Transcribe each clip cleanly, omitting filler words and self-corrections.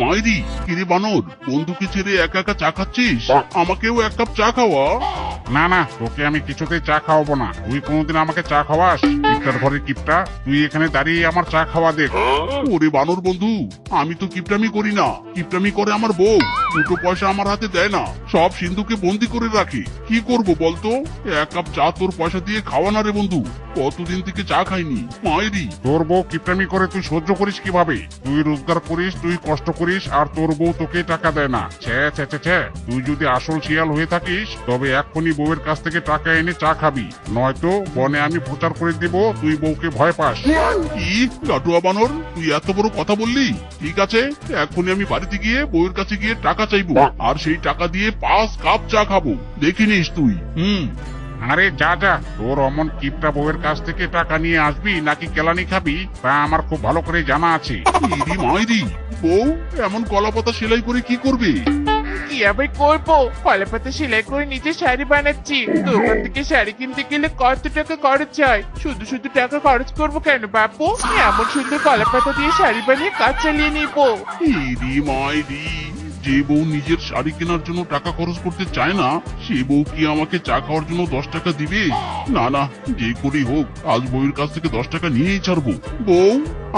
মাইরি কিরে বানর, বন্ধুকে ছেড়ে একা একা চা খাচ্ছিস? আমাকেও এক কাপ চা খাওয়া। না না, তোকে আমি কিছুতেই চা খাওয়াবো না। তুই কোনোদিন আমাকে চা খাওয়াস? কিপটার ঘরে কিপটা, তুই এখানে দাঁড়িয়ে আমার চা খাওয়া দেখ। ওরে বানর বন্ধু, আমি তো কিপটামি করি না, কিপটামি করে আমার বউ। দুটো পয়সা আমার হাতে দেয় না, সব সিন্ধুকে বন্দি করে রাখে। কি করব বলতো? এক কাপ চা তোর পয়সা দিয়ে খাওয়া না রে বন্ধু, কতদিন থেকে চা খাইনি। মাইরি তোর বউ কিপটামি করে তুই সহ্য করিস কিভাবে? তুই রোজগার করিস, তুই কষ্ট করিস, আর তোর বউ তোকে টাকা দেয় না। ছে ছে ছে ছে, তুই যদি আসল শিয়াল হয়ে থাকিস তবে এক্ষুনি বউয়ের কাছ থেকে টাকা এনে চা খাবি, নয়তো বনে আমি প্রচার করে দিব তুই বউকে ভয় পাস। কি লাটুয়া বানর, তুই এত বড় কথা বললি? ঠিক আছে, এখনই আমি বাড়িতে গিয়ে বউয়ের কাছে গিয়ে টাকা চাইবো, আর সেই টাকা দিয়ে 5 কাপ চা খাবো, দেখে নিস তুই। আরে যা যা, তোর অমন কিপটা বউয়ের কাছ থেকে টাকা নিয়ে আসবি নাকি কেলানি খাবি তা আমার খুব ভালো করে জানা আছে। ইরি মাইরি, বউ এমন কলাপাতা সেলাই করে কি করবে? কি আবার করবো, কলাপাতা সেলাই করে নিজে শাড়ি বানাচ্ছি। দোকান থেকে শাড়ি কিনতে গেলে কত টাকা খরচ হয়, শুধু শুধু টাকা খরচ করবো কেন বাপু? এমন সুন্দর কলাপাতা দিয়ে শাড়ি বানিয়ে কাজ চালিয়ে নিবো। ইরি মাইরি, যে বউ নিজের শাড়ি কেনার জন্য টাকা খরচ করতে চায় না, সে বউ কি আমাকে চা খাওয়ার জন্য 10 টাকা দিবে? না না, যে করেই হোক আজ বউয়ের কাছ থেকে 10 টাকা নিয়েই ছাড়বো। বউ,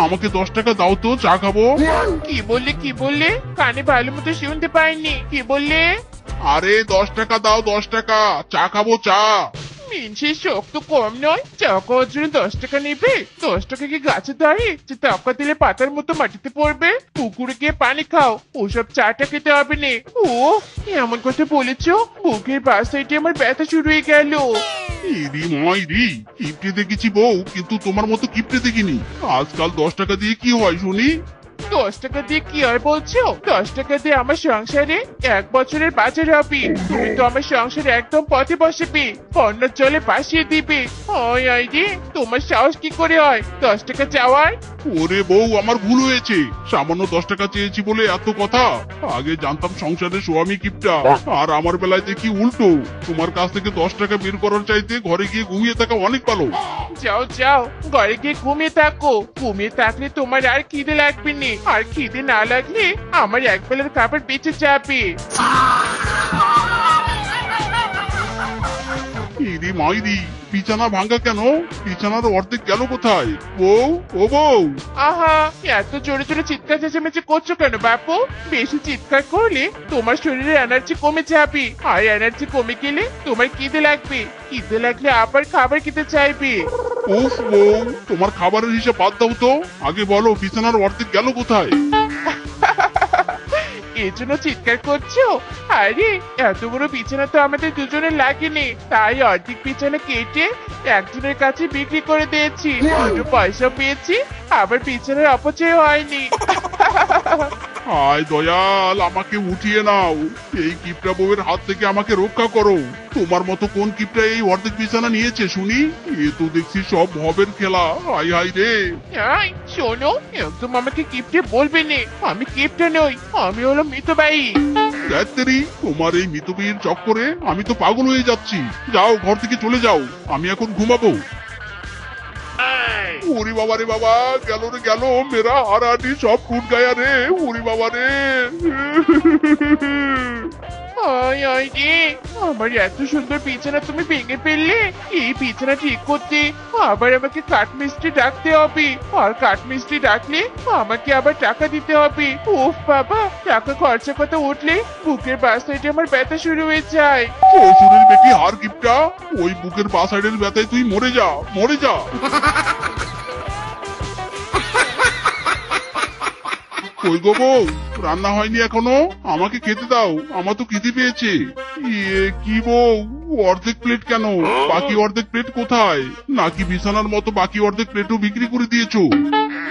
আমাকে 10 টাকা দাও তো, চা খাবো। কি বললে? কানে ভালো মতো শুনতে পাইনি, কি বললে? আরে 10 টাকা দাও, 10 টাকা, চা খাবো, চা। মিনসের শখ তো কম নয়, চা খাওয়ার জন্য 10 টাকা নেবে? 10 টাকা কি গাছে দাঁড়িয়ে যে টাকা দিলে পাতার মতো মাটিতে পড়বে? পুকুরে গিয়ে পানি খাও, ওসব চাটা খেতে হবে না। ও এমন কথা বলেছো, বুকের বাস সাইডে আমার ব্যথা শুরু হয়ে গেল। ইরি মাইরি, কিপটে দেখেছি বউ, কিন্তু তোমার মতো কিপটে দেখিনি। আজকাল 10 টাকা দিয়ে কি হয় শুনি? 10 টাকা দিয়ে কি আর বলছো? 10 টাকা দিয়ে আমার সংসারে 1 বছরের বাজার হবে। তুমি তো আমার সংসারে একদম পথে বসবে, বন্যার জলে ভাসিয়ে দিবে। ওই রে, তোমার সাহস কি করে হয় 10 টাকা চাওয়ার? ওরে বউ, আমার ভুল হয়েছে, সামান্য 10 টাকা চেয়েছি বলে এত কথা। আগে জানতাম সংসারে স্বামী কিপটা, আর আমার বেলায় দেখি উল্টো। তোমার কাছ থেকে 10 টাকা বের করার চাইতে ঘরে গিয়ে ঘুমিয়ে থাকা অনেক ভালো। যাও যাও, ঘরে গিয়ে ঘুমিয়ে থাকো। ঘুমিয়ে থাকলে তোমার আর খিদে লাগবে না, আর খিদে না লাগলে আমার এক বেলার খাবার বেঁচে যাবে। ইরি মাইরি, বিছানা ভাঙ্গা কেন? বিছানার অর্ধেক গেল কোথায়? বউ, ও বউ। আহা, এত জোরে জোরে চিৎকার চেঁচামেচি করছো কেন বাপু? বেশি চিৎকার করলে তোমার শরীরে এনার্জি কমে যাবে, আর এনার্জি কমে গেলে তোমার খিদে লাগবে। খিদে লাগলে আবার খাবার খেতে চাইবে। উফ বউ, তোমার খাবারের হিসাব বাদ দাও তো, আগে বলো বিছানার অর্ধেক গেল কোথায়? এর জন্য চিৎকার করছো? আরে এত বড় বিছানা তো আমাদের দুজনের লাগেনি, তাই অর্ধেক বিছানা কেটে একজনের কাছে বিক্রি করে দিয়েছি, দুটো পয়সা পেয়েছি, আবার বিছানার অপচয় হয়নি। হায় দয়াল, আমাকে উঠিয়ে নাও, এই কিপটা বউয়ের হাত থেকে আমাকে রক্ষা করো। তোমার মতো কোন কিপটা এই অর্ধেক বিছানা নিয়েছে শুনি? এ তো দেখছি সব ভবের খেলা। হাই হাই রে। এই, শোনো, একদম আমাকে কিপটে বলবে না, আমি কিপটে নই, আমি হলো মিতবাই। ধ্যাত্তেরি, তোমার এই মিতবীর চক্করে আমি তো পাগল হয়ে যাচ্ছি। যাও, ঘর থেকে চলে যাও, আমি এখন ঘুমাবো। ওরে বাবা রে বাবা, গেল রে গেল, মেরা হারানি সব টুট গায়া রে। ওরে বাবা রে। আয় আয় রে, আমার এত সুন্দর বিছানা তুমি ভেঙে ফেললে। এই বিছানা ঠিক করতে আবার আমাকে কাঠমিস্ত্রি ডাকতে হবে, আর কাঠমিস্ত্রি ডাকলে আমাকে আবার টাকা দিতে হবে। উফ বাবা, টাকা খরচা কথা উঠলে বুকের বাস সাইডে আমার ব্যথা শুরু হয়ে যায়। শ্বশুরের বেটি হার কিপটা, ওই বুকের বা সাইডের ব্যথায় তুই মরে যা, মরে যা। কই গো বউ, রান্না হয়নি এখনো? আমাকে খেতে দাও, আমার তো খিদে পেয়েছে। ইয়ে কি বউ, অর্ধেক প্লেট কেন? বাকি অর্ধেক প্লেট কোথায়? নাকি বিছানার মতো বাকি অর্ধেক প্লেটও বিক্রি করে দিয়েছো?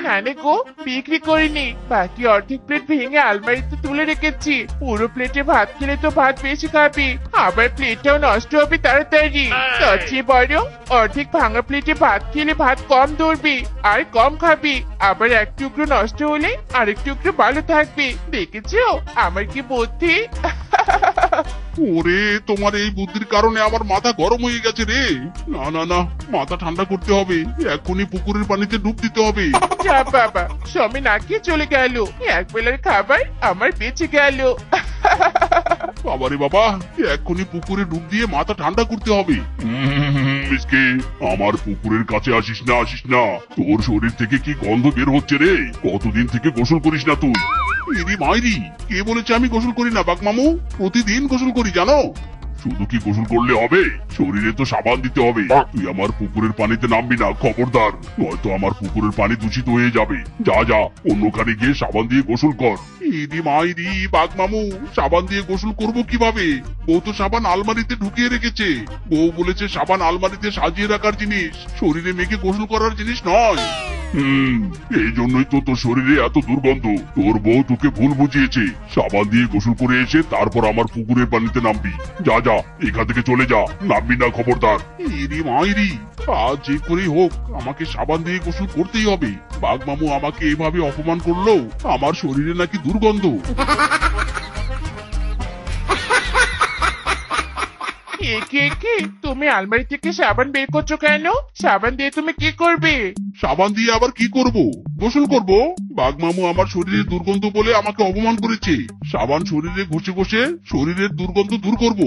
না রে গো, বিক্রি করিনি, বাকি অর্ধেক প্লেট ভেঙে আলমারিতে তুলে রেখেছি। পুরো প্লেটে ভাত খেলে তো ভাত বেশি খাবি, আবার প্লেটটাও নষ্ট হবে তাড়াতাড়ি। তার চেয়ে বরং অর্ধেক ভাঙা প্লেটে ভাত খেলে ভাত কম ধরবি আর কম খাবি, আবার এক টুকরো নষ্ট হলে আরেক টুকরো ভালো থাকবি। দেখেছো আমার কি বুদ্ধি? ওরে তোমার এই বুদ্ধির কারণে আমার মাথা গরম হয়ে গেছে রে। না না না, মাথা ঠান্ডা করতে হবে, এখনই পুকুরের পানিতে ডুব দিতে হবে। যা বাবা, স্বামী না খেয়ে চলে গেল, এক বেলার খাবার আমার বেঁচে গেল। বাবারে বাবা, এখনই পুকুরে ডুব দিয়ে মাথা ঠান্ডা করতে হবে। মিসকে, আমার পুকুরের কাছে আসিস না, আসিস না, তোর শরীর থেকে কি গন্ধ বের হচ্ছে রে। কতদিন থেকে গোসল করিস না তুই? ইরি মাইরি, কে বলেছে আমি গোসল করি না বাঘ মামু? প্রতিদিন গোসল করি জানো। শুধু কি গোসল করলে হবে? শরীরে তো সাবান দিতে হবে। তুই আমার পুকুরের পানিতে নামবি না, খবরদার, নয়তো আমার পুকুরের পানি দূষিত হয়ে যাবে। যা যা, অন্যখানে গিয়ে সাবান দিয়ে গোসল কর। ইরি মাইরি, বাঘ মামু, সাবান দিয়ে গোসল করব কিভাবে? বউ তো সাবান আলমারিতে ঢুকিয়ে রেখেছে। বউ বলেছে সাবান আলমারিতে সাজিয়ে রাখার জিনিস, শরীরে মেখে গোসল করার জিনিস নয়। এই জন্যই তো তোর শরীরে এত দুর্গন্ধ। তোর বউ তোকে ভুল বুঝিয়েছে। সাবান দিয়ে গোসল করে এসে তারপর আমার পুকুরের পানিতে নামবি। যা যা, এখান থেকে চলে যা, নামবি না, খবরদার। ইরি মাইরি, আজ যে করেই হোক আমাকে সাবান দিয়ে গোসল করতেই হবে। বাঘ মামু আমাকে এভাবে অপমান করলো, আমার শরীরে নাকি দুর্গন্ধ। একে একে তুমি আলমারি থেকে সাবান বের করছো কেন? সাবান দিয়ে তুমি কি করবে? সাবান দিয়ে আবার কি করব? গোসল করব। বাঘ মামু আমার শরীরে দুর্গন্ধ বলে আমাকে অপমান করেছে। সাবান শরীরে ঘষে ঘষে শরীরের দুর্গন্ধ দূর করব।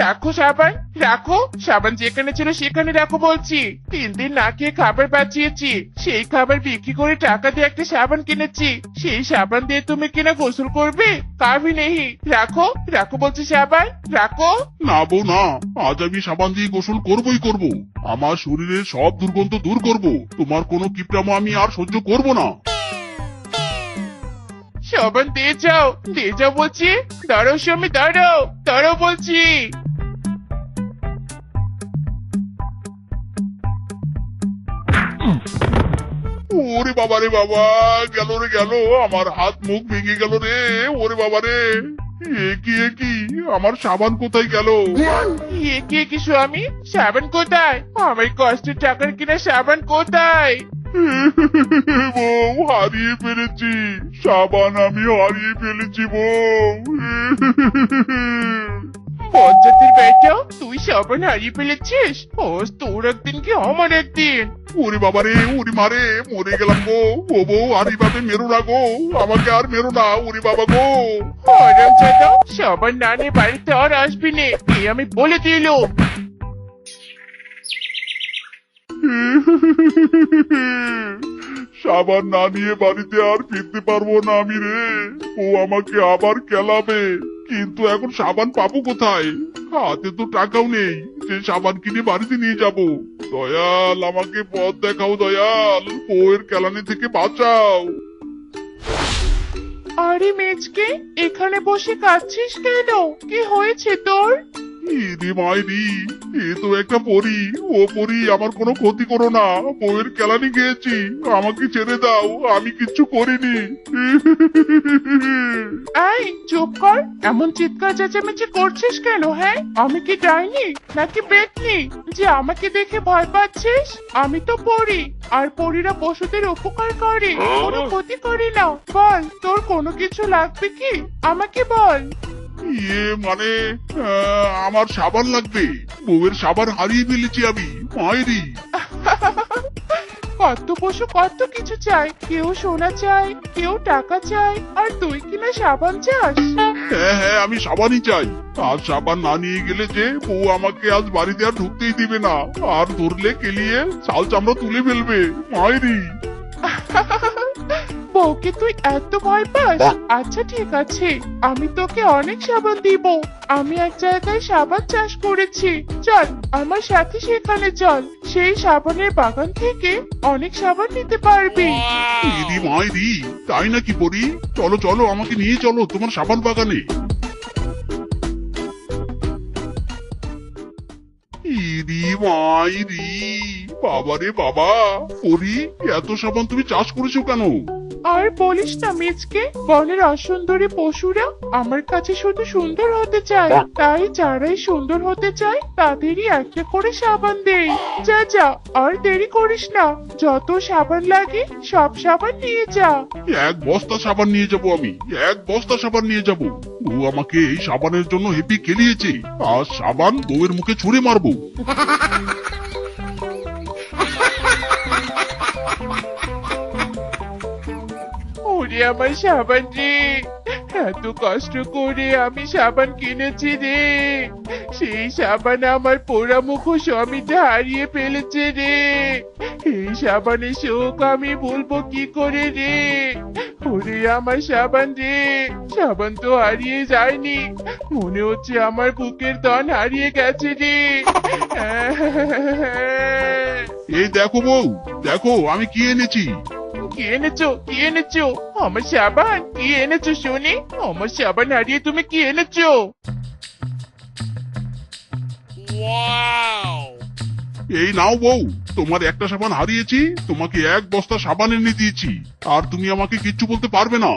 রাখো সাবান, রাখো সাবান, যেখানে ছিল সেখানে রাখো বলছি। 3 দিন না খেয়ে খাবার বাঁচিয়েছি, সেই খাবার বিক্রি করে টাকা দিয়ে একটা সাবান কিনেছি। সেই সাবান দিয়ে তুমি কিনা গোসল করবে? কাবি নেই, রাখো রাখো বলছি, সাবান রাখো। না বউ না, আজ আমি সাবান দিয়ে গোসল করবই করব। আমার শরীরের সব দুর্গন্ধ দূর করব। তোমার কোনো কিপটামো আমি আর সহ্য করব না। সাবান দিয়ে যাও বলছি। দাঁড়াও স্বামী, দাঁড়াও দাঁড়াও বলছি। ওরে বাবা রে বাবা, গেল রে গেল, আমার হাত মুখ ভেঙে গেল রে। ওরে বাবা রে, এ কি, আমার সাবান কোথায় গেল? একে কি স্বামী, সাবান কোথায়? আমার কষ্টের টাকার কিনা সাবান কোথায়? বউ, হারিয়ে ফেলেছি সাবান, আমি হারিয়ে ফেলেছি বউ। বজ্জাতির বেটা, তুই সাবান হারিয়ে ফেলেছিস? ও তোর একদিন কি আমার একদিন। ওরে বাবা রে, ওরে মারে, মরে গেলাম গো। ও বউ, আর এইভাবে মেরো না গো, আমাকে আর মেরো না, ওরে বাবা গো। আরাম জাদা, সাবান না নিয়ে বাড়িতে আর আসবি নে, এই আমি বলে দিলুম। সাবান না নিয়ে বাড়িতে আর ফিরতে পারবো না আমি রে। ও আমাকে আবার খেলাবে, কিন্তু এখন সাবান পাবো কোথায়? হাতে তো টাকাও নেই যে সাবান কিনে বাড়িতে নিয়ে যাব। দয়াল, আমাকে পথ দেখাও দয়াল, বউয়ের কেলানি থেকে বাঁচাও। আরে মেজকে, এখানে বসে কাঁদছিস কেন? কি হয়েছে তোর? ইরে মাইরি, এ তো একটা পরী। ও পরী, আমার কোনো ক্ষতি করো না, বউয়ের কেলানি খেয়েছি, আমাকে ছেড়ে দাও, আমি কিচ্ছু করিনি। এই চুপ কর, এমন চিৎকার চেঁচামেচি করছিস কেন? হ্যাঁ, আমি কি ডাইনি নাকি পেতনি যে আমাকে দেখে ভয় পাচ্ছিস? আমি তো পড়ি, আর পরীরা পশুদের উপকার করে, কোনো ক্ষতি করি না। বল, তোর কোনো কিছু লাগবে কি? আমাকে বল। মানে আমার সাবান লাগবে। বউয়ের সাবান হারিয়ে ফেলেছি আমি, মায়েরি। কত পশু কত কিছু চায়, কেউ সোনা চায়, কেউ টাকা চায়, আর তুই কিনা সাবান চাস? হ্যাঁ হ্যাঁ, আমি সাবানই চাই। আর সাবান না নিয়ে গেলে যে বউ আমাকে আজ বাড়িতে আর ঢুকতেই দিবে না, আর ধরলে কেলিয়ে চাল চামড়া তুলে ফেলবে, মায়েরি। বউকে তুই এত ভয় পাস? আচ্ছা ঠিক আছে, আমি তোকে অনেক সাবান দিব। আমি এক জায়গায় সাবান চাষ করেছি, চল আমার সাথে সেখানে চল। সেই সাবানের বাগান থেকে অনেক সাবান নিতে পারবি। ইরি মায়েরি, তাই নাকি পরি? চলো চলো, আমাকে নিয়ে চলো তোমার সাবান বাগানে। ইরি মাইরি, বাবারে বাবা, পরি, এত সাবান তুমি চাষ করেছো কেন? আর বলিস না মিচকে, বনের অসুন্দরী পশুরা আমার কাছে শুধু সুন্দর হতে চায়, তাই যারাই সুন্দর হতে চায় তাদেরই একটা করে সাবান দেই। যা যা, আর দেরি করিস না, যত সাবান লাগে সব সাবান নিয়ে যা। এক বস্তা সাবান নিয়ে যাব আমি, এক বস্তা সাবান নিয়ে যাব। বউ আমাকে এই সাবানের জন্য হেপি খেলিয়েছে, আর সাবান বউয়ের মুখে ছুঁড়ে মারবো। ওরে আমার সাবান রে, এত কষ্ট করে আমি সাবান কিনেছি রে, সেই সাবান আমার পোড়া মুখ স্বামীটা হারিয়ে ফেলেছে রে। এই সাবানের শোক আমি বলবো কি করে রে? ওরে আমার সাবান রে, সাবান তো হারিয়ে যায়নি, মনে হচ্ছে আমার বুকের ধন হারিয়ে গেছে রে। এই দেখো বউ, দেখো আমি কি এনেছি। কি এনেছো, কি এনেছো? আমার সাবান? কি এনেছো শুনি? আমার সাবান হারিয়ে তুমি কি এনেছো? এই নাও বউ, তোমার একটা সাবান হারিয়েছি, তোমাকে এক বস্তা সাবান এনে দিয়েছি, আর তুমি আমাকে কিচ্ছু বলতে পারবে না।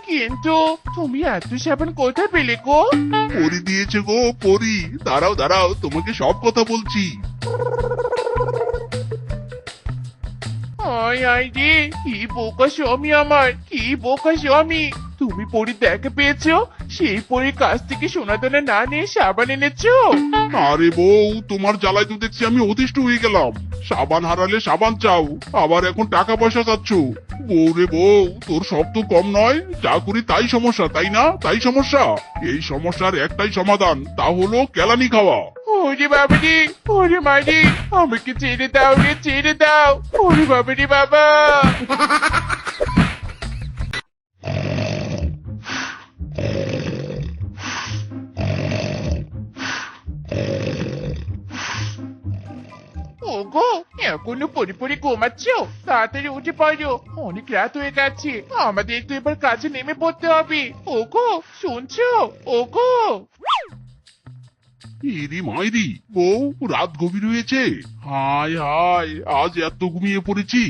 কিন্তু তুমি এত সাবান কোথায় পেলে গো? পরি দিয়েছে গো, পরি। দাঁড়াও দাঁড়াও, তোমাকে সব কথা বলছি। আয় আয় রে, কি বোকা স্বামী আমার, কি বোকা স্বামী। তুমি পরীর দেখা পেয়েছো, সেই পরীর কাছ থেকে সোনাদানা না নিয়ে সাবান এনেছো? আরে বউ, তোমার জ্বালায় তো দেখছি আমি অতিষ্ঠ হয়ে গেলাম। সাবান হারালে সাবান চাও, আবার এখন টাকা পয়সা চাচ্ছ। বউ রে বউ, তোর সব তো কম নয়, যা করি তাই সমস্যা, তাই না? তাই সমস্যা। এই সমস্যার একটাই সমাধান, তা হলো কেলানি খাওয়া। ওরে বাবারে, ওরে মারি, আমাকে ছেড়ে দাও রে, ছেড়ে দাও। ওরে বাবারে বাবা। ওগো, এখনো পরি পরি ঘুমাচ্ছ? তাড়াতাড়ি উঠে পড়ো, অনেক রাত হয়ে গেছে, আমাদের তো এবার কাজে নেমে পড়তে হবে। ওগো, শুনছো? ওগো। ইরি মাইরি, বউ, রাত গভীর হয়েছে। হায় হায়, আজ এত ঘুমিয়ে পড়েছি,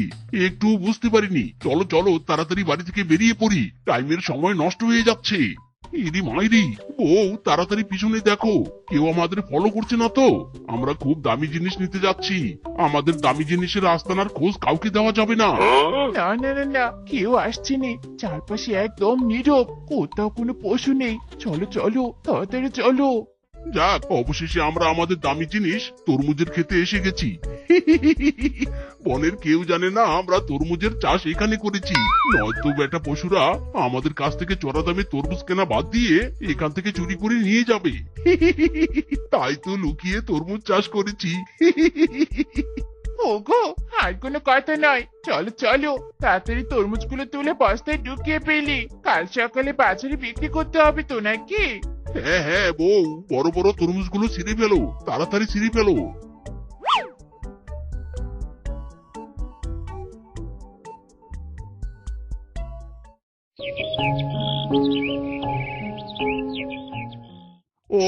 একটু বুঝতে পারিনি। চলো চলো, তাড়াতাড়ি বাড়ি থেকে বেরিয়ে পড়ি, টাইমের সময় নষ্ট হয়ে যাচ্ছে। ইরি মাইরি, বউ, তাড়াতাড়ি পিছনে দেখো, কেউ আমাদের ফলো করছে না তো? আমরা খুব দামি জিনিস নিতে যাচ্ছি, আমাদের দামি জিনিসের আস্তানার খোঁজ কাউকে দেওয়া যাবে না। না না না না, কেউ আসছে না, চারপাশে একদম নীরব, কোথাও কোনো পশু নেই। চলো চলো, তাড়াতাড়ি চলো। যাক, অবশেষে আমরা আমাদের দামি জিনিস তরমুজের খেতে এসে গেছি। বনের কেউ জানে না আমরা তরমুজের চাষ এখানে করেছি, নয়তো বেটা পশুরা আমাদের কাছ থেকে চড়া দামে তরমুজ কেনা বাদ দিয়ে এখান থেকে চুরি করে নিয়ে যাবে। তাই তো লুকিয়ে তরমুজ চাষ করেছি। ওগো, আর কোনো কথা নয়, চলো চলো, তাড়াতাড়ি তরমুজগুলো তুলে বস্তায় ঢুকিয়ে ফেলি, কাল সকালে বাজারে বিক্রি করতে হবে তো নাকি? হ্যাঁ হ্যাঁ বউ, বড় বড় তরমুজগুলো ছিঁড়ে ফেলো, তাড়াতাড়ি ছিঁড়ে ফেলো।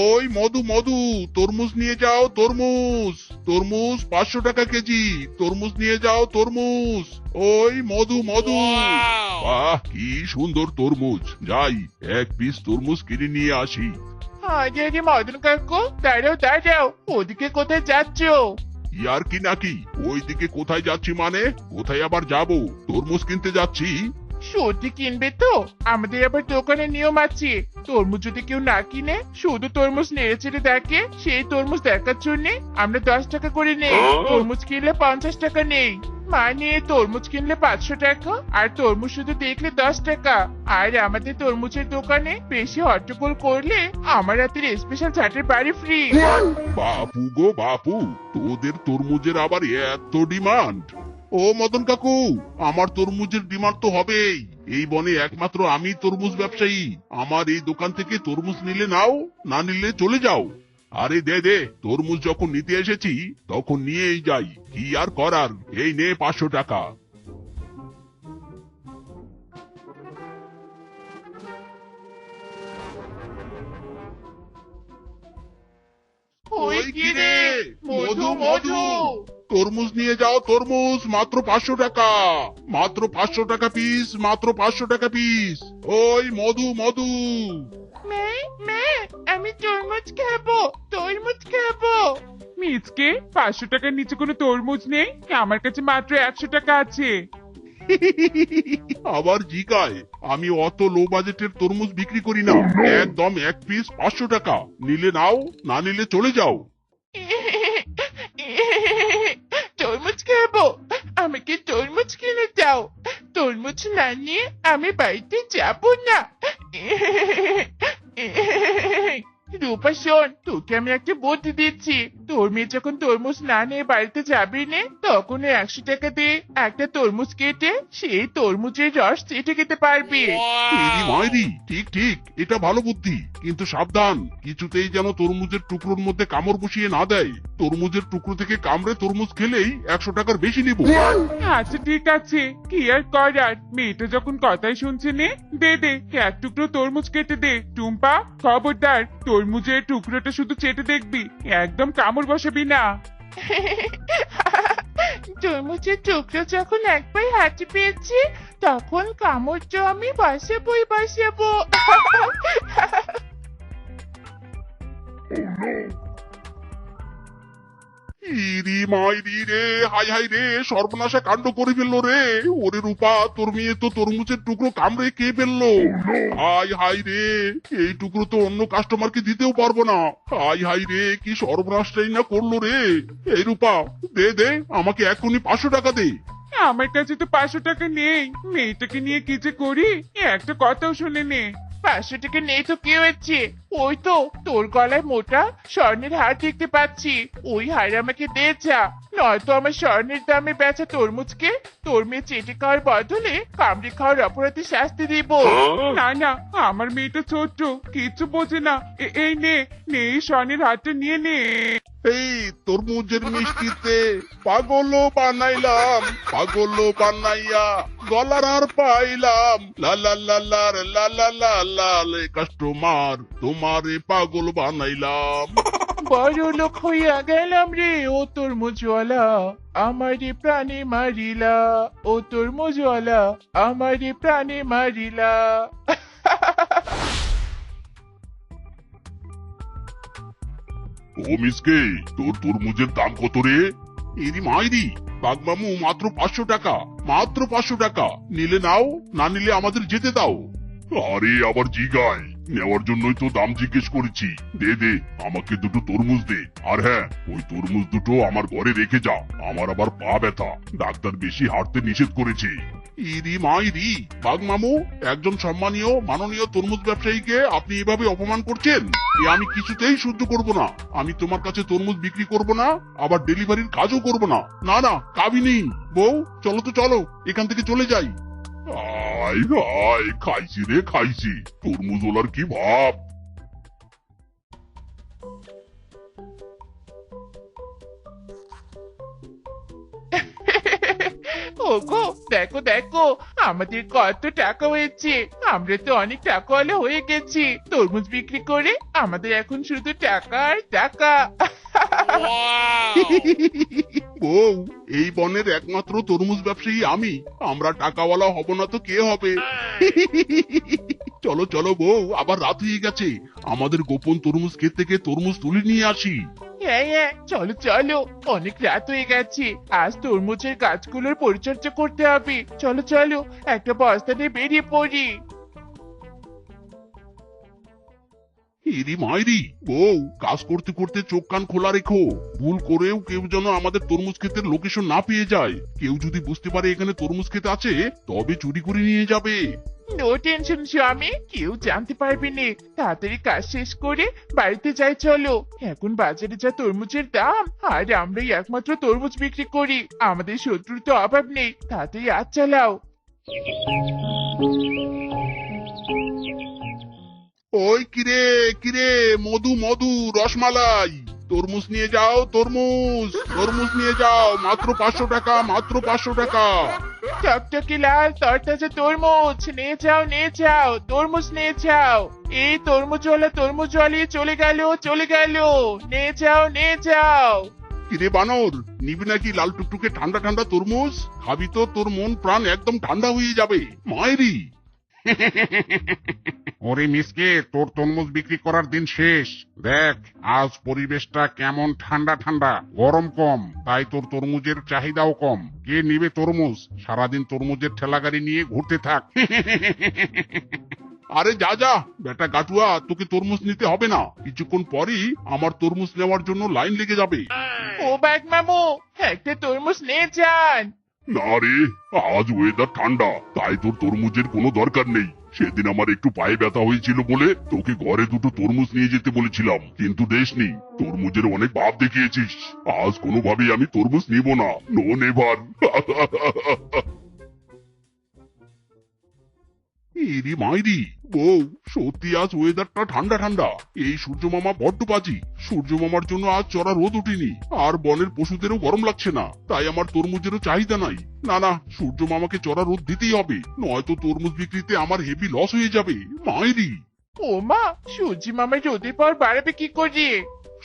ওই মধু মধু, তরমুজ নিয়ে যাও, তরমুজ। তরমুজ 500 টাকা কেজি, তরমুজ নিয়ে যাও, তরমুজ। ওই মধু মধু। বাহ, কি সুন্দর তরমুজ। যাই, এক পিস তরমুজ কিনে নিয়ে আসি। আরে আরে মদন কাকু, দাঁড়াও দাঁড়াও, ওদিকে কোথায় যাচ্ছো? ইয়ার কি নাকি? ওইদিকে কোথায় যাচ্ছি মানে? কোথায় আবার যাব? তরমুজ কিনতে যাচ্ছি। সত্যি কিনবে তো? আমাদের আবার দোকানে নিয়ম আছে, তরমুজ যদি কেউ না কিনে, শুধু তরমুজ নেড়ে চেড়ে দেখে, সেই তরমুজ দেখার জন্য আমরা 10 টাকা করে নেই। তরমুজ কিনলে 50 টাকা নেই, মানে তরমুজ কিনলে 500 টাকা, আর তরমুজ শুধু দেখলে 10 টাকা। আর আমাদের তরমুজের দোকানে বেশি হট্টগোল করলে আমার হাতের স্পেশাল চাটের বাড়ি ফ্রি। বাপু গো বাপু, তোদের তরমুজের আবার এত ডিমান্ড? ও মদন কাকু, আমার তরমুজের ডিমান্ড তো হবেই। এই বনে একমাত্র আমি তরমুজ ব্যবসায়ী, আমার এই দোকান থেকে তরমুজ নিলে নাও, না নিলে চলে যাও। আরে দে দে, তরমুজ যখন নিতে এসেছি তখন নিয়েই যাই, কি আর করার। এই নে 500 টাকা। ওই কি রে, মধু মধু। তরমুজ নিয়ে যাও, তরমুজ মাত্র 500 টাকা, মাত্র 500 টাকা পিস, মাত্র 500 টাকা পিস। ওই মধু মধু, মে মে আমি তরমুজ খাবো, তরমুজ খাবো। মিচকে 500 টাকার নিচে কোনো তরমুজ নেই, আমার কাছে মাত্র 100 টাকা আছে। আবার জিগায়, আমি অত লো বাজেটের তরমুজ বিক্রি করি না, একদম এক পিস 500 টাকা, নিলে নাও, না নিলে চলে যাও। তরমুজ খাবো, আমাকে তরমুজ কিনে দাও। তরমুজ না নিয়ে আমি বাড়িতে যাবো না। রূপা শোন, তোকে আমি একটা বুদ্ধি দিচ্ছি। তোর মেয়ে যখন তরমুজ না নিয়ে বাড়িতে যাবি নে, তখন ওই 100 টাকা দিয়ে একটা তরমুজ কেটে সেই তরমুজের রস চেটে খেতে পারবি। এরি মাইরি, ঠিক ঠিক, এটা ভালো বুদ্ধি, কিন্তু সাবধান, কিছুতেই যেন তরমুজের টুকরোর মধ্যে কামড় বসিয়ে না দেয়। তরমুজের টুকরো থেকে কামড়ে তরমুজ খেলেই 100 টাকার বেশি নিব। আচ্ছা ঠিক আছে, কি আর করার, মেয়েটা যখন কথাই শুনছে নে, দে দে এক টুকরো তরমুজ কেটে দে। টুম্পা খবরদার, তরমুজের টুকরোটা শুধু চেটে দেখবি, একদম কামড় বসাবি না। তরমুজের টুকরো যখন একবার হাতে পেয়েছি, তখন কামড় তো আমি বসাবই বসাবো। ইরি মাইরি রে, হাই হাই রে, সর্বনাশা কাণ্ড করে ফেললো রে। ওরে রূপা, তোর মেয়ে তো তরমুজের টুকরো কামড়ে খেয়ে ফেললো। হাই হাই রে, এই টুকরো তো অন্য কাস্টমারকে দিতেও পারবো না। হাই হাই রে, কি সর্বনাশটাই না করলো রে। এই রূপা, দে দে, আমাকে এখনই 500 টাকা দে। আমার কাছে তো 500 টাকা নেই, মেয়েটাকে নিয়ে কি যে করি, একটা কথাও শুনে নে। 500 টাকা নেই তো কি হয়েছে, ওই তো তোর গলায় মোটা স্বর্ণের হার দেখতে পাচ্ছি, ওই হার আমাকে দে যা, নয়তো আমার স্বর্ণের দামে বেচা তরমুজকে তোর মেয়ে চেটে খাওয়ার বদলে কামড়ে খাওয়ার অপরাধে শাস্তি দিব। না না, আমার মেয়েটা ছোট্ট, কিচ্ছু বোঝে না। এই নে নে, এই স্বর্ণের হারটা নিয়ে নে। এই তরমুজের মিষ্টিতে পাগল বানাইলাম, পাগল বানাইয়া গলার আর পাইলাম, লা লা লা লা রে, লা লা লা লা লে, কাস্টমার তোমারে পাগল বানাইলাম। বড় লোক হইয়া গেলাম রে ও তরমুজওয়ালা, আমারে প্রাণে মারিলা, ও তরমুজওয়ালা আমারে প্রাণে মারিলা। ও মিসকে, তোর তরমুজের দাম কত রে? এরি মাইরি, বাগমামু মাত্র 500 টাকা, মাত্র 500 টাকা, নিলে নাও, না নিলে আমাদের যেতে দাও। আরে আবার জিগায়, নেওয়ার জন্যই তো দাম জিজ্ঞেস করেছি। দে দে, আমাকে দুটো তরমুজ দে, আর হ্যাঁ, ওই তরমুজ দুটো আমার ঘরে রেখে যা, আমার আবার পা ব্যথা, ডাক্তার বেশি হাঁটতে নিষেধ করেছে। ইরি মাইরি, বাগমামু, একজন সম্মানীয় মাননীয় তরমুজ ব্যবসায়ীকে আপনি এভাবে অপমান করছেন, এ আমি কিছুতেই সহ্য করব না। আমি তোমার কাছে তরমুজ বিক্রি করব না, আবার ডেলিভারির কাজও করব না। না না, কাবিনী বউ, চলো তো চলো, এখান থেকে চলে যাই। আয় আয়, খাইছি রে খাইছি, তরমুজ ওলার কি ভাব। ওগো দেখো দেখো, আমাদের কত টাকা হয়েছে, আমরা তো অনেক টাকাওয়ালা হয়ে গেছি তরমুজ বিক্রি করে, আমাদের এখন শুধু টাকা আর টাকা। বউ, এই বনের একমাত্র তরমুজ ব্যবসায়ী আমি, আমরা টাকাওয়ালা হব না তো কে হবে? চলো চলো বউ, আবার রাত হয়ে গেছে, আমাদের গোপন তরমুজ ক্ষেত থেকে তরমুজ তুলে নিয়ে আসি। হ্যাঁ হ্যাঁ, চলো চলো, অনেক রাত হয়ে গেছে, আজ তরমুজের গাছগুলোর পরিচর্যা করতে হবে। চলো চলো, একটা বস্তা নিয়ে বেরিয়ে পড়ি। ইরি মাইরি, বউ, কাজ করতে করতে চোখ কান খোলা রেখো, ভুল করেও কেউ যেন আমাদের তরমুজ ক্ষেতের লোকেশন না পেয়ে যায়। কেউ যদি বুঝতে পারে এখানে তরমুজ ক্ষেত আছে, তবে চুরি করে নিয়ে যাবে। নো টেনশন স্বামী, কেউ জানতে পারবে না। তাড়াতাড়ি কাজ শেষ করে বাড়িতে যাই চলো, এখন বাজারে যা তরমুজের দাম, আর আমরাই একমাত্র তরমুজ বিক্রি করি, আমাদের শত্রুর তো অভাব নেই। তাড়াতাড়ি আজ চালাও। ওই কিরে কিরে, মধু মধু, রসমালাই, তরমুজ নিয়ে যাও, তরমুজ, তরমুজ নিয়ে যাও, মাত্র 500 টাকা, মাত্র 500 টাকা। টকটকে লাল তরতাজা তরমুজ নিয়ে যাও, নিয়ে যাও, তরমুজ নিয়ে যাও। এই তরমুজওয়ালা তরমুজওয়ালি চলে গেল, চলে গেল, নিয়ে যাও, নিয়ে যাও। কিরে বানর, নিবি নাকি লাল টুকটুকে ঠান্ডা ঠান্ডা তরমুজ? খাবি তো তোর মন প্রাণ একদম ঠান্ডা হয়ে যাবে। মায়েরি ওরে মিসকে, তোর তরমুজ বিক্রি করার দিন শেষ। দেখ আজ পরিবেশটা কেমন ঠান্ডা ঠান্ডা, গরম কম, তাই তোর তরমুজের চাহিদাও কম। কে নিবে তরমুজ? সারাদিন তরমুজের ঠেলাগাড়ি নিয়ে ঘুরতে থাক। আরে যা যা বেটা গাটুয়া, তোকে তরমুজ নিতে হবে না, কিছুক্ষণ পরই আমার তরমুজ নেওয়ার জন্য লাইন লেগে যাবে। ও বাঘ মামু, একটা তরমুজ নিয়ে যান। না রে, আজ ওয়েদার ঠান্ডা, তাই তোর তরমুজের কোনো দরকার নেই। সেদিন আমার একটু পায়ে ব্যথা হয়েছিল বলে তোকে ঘরে দুটো তরমুজ নিয়ে যেতে বলেছিলাম, কিন্তু দেশনি। তরমুজের অনেক ভাব দেখিয়েছিস, আজ কোনোভাবেই আমি তরমুজ নিব না। No never. এরি মাইরি বউ, সত্যি আজ ওয়েদারটা ঠান্ডা ঠান্ডা। এই সূর্য মামা বড্ড বাজি। সূর্য মামার জন্য আজ চড়া রোদ ওঠেনি, আর বনের পশুদেরও গরম লাগছে না, তাই আমার তরমুজেরও চাহিদা নাই। না না, সূর্য মামাকে চড়া রোদ দিতেই হবে, নয়তো তরমুজ বিক্রিতে আমার হেভি লস হয়ে যাবে। মাইরি ও মা, সূর্যি মামা রোদের পর বাড়াবে কি করে?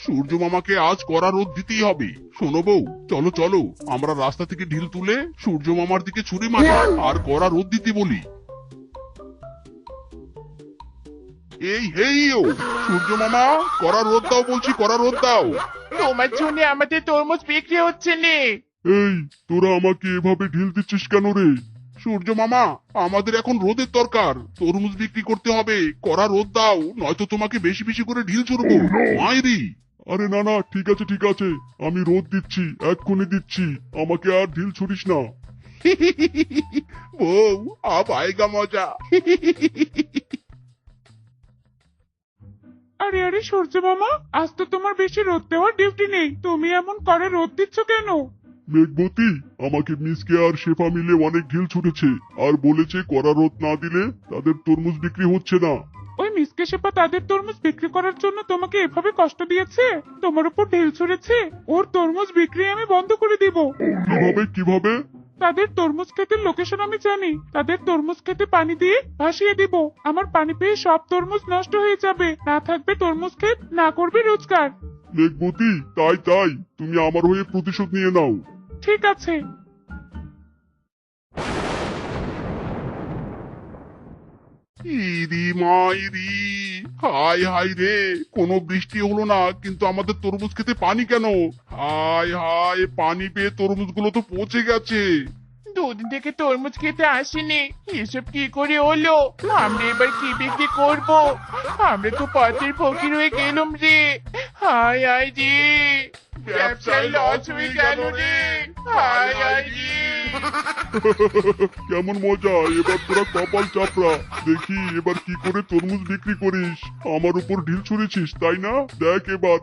সূর্য মামাকে আজ কড়া রোদ দিতেই হবে। শোনো বউ, চলো চলো, আমরা রাস্তা থেকে ঢিল তুলে সূর্য মামার দিকে ছুরি মারি আর কড়া রোদ দিতে বলি। এই হেই ও সূর্য মামা, কড়া রোদ দাও বলছি, কড়া রোদ দাও। তোমার জন্য আমাদের তরমুজ বিক্রি হচ্ছে না। এই তোরা আমাকে এভাবে ঢিল দিচ্ছিস কেন রে? সূর্য মামা, আমাদের এখন রোদের দরকার, তরমুজ বিক্রি করতে হবে, কড়া রোদ দাও, নয়তো তোমাকে বেশি বেশি করে ঢিল ছুড়বো। মাইরি আরে না না, ঠিক আছে ঠিক আছে, আমি রোদ দিচ্ছি, এক্ষুনি দিচ্ছি, আমাকে আর ঢিল ছুড়িস না। বউ, আব আয়েগা মজা। আরে আরে সূর্য মামা, আজ তো তোমার বেশি রোদ দেওয়ার ডিউটি নেই, তুমি এমন করে রোদ দিচ্ছ কেন? মেঘবতী, আমাকে মিসকে আর শেফা মিলে অনেক ঢিল ছুটেছে, আর বলেছে কড়া রোদ না দিলে তাদের তরমুজ বিক্রি হচ্ছে না। ওই মিসকে শেপা তাদের তরমুজ বিক্রি করার জন্য তোমাকে এভাবে কষ্ট দিয়েছে, তোমার উপর ঢিল ছুঁড়েছে। ওর তরমুজ বিক্রি আমি বন্ধ করে দিব। কিভাবে কিভাবে? তাদের তরমুজ ক্ষেতের লোকেশন আমি জানি, তাদের তরমুজ খেতে পানি দিয়ে ভাসিয়ে দিব। আমার পানি পেয়ে সব তরমুজ নষ্ট হয়ে যাবে, না থাকবে তরমুজ ক্ষেত, না করবে রোজগার। মেঘবতী, তাই তাই, তুমি আমার হয়ে প্রতিশোধ নিয়ে নাও। ঠিক আছে। ইরি মাইরি, হাই হাই রে, কোনো বৃষ্টি হলো না, কিন্তু আমাদের তরমুজ খেতে পানি কেন? হাই হাই, পানি পেয়ে তরমুজগুলো তো পচে গেছে। দুদিন থেকে তরমুজ খেতে আসেনি, এসব কি করে হলো? আমরা এবার কি বিক্রি করব? আমরা তো পথের ফকির হয়ে গেলাম রে। হাই হাই রে, ব্যবসায় লস হয়ে গেল রে। হাই হাই রে। কেমন মজা, এবার তোরা কপাল চাপড়া, দেখি এবার কি করে তরমুজ বিক্রি করিস। আমার উপর ঢিল ছুঁড়েছিস তাই না, দেখ এবার।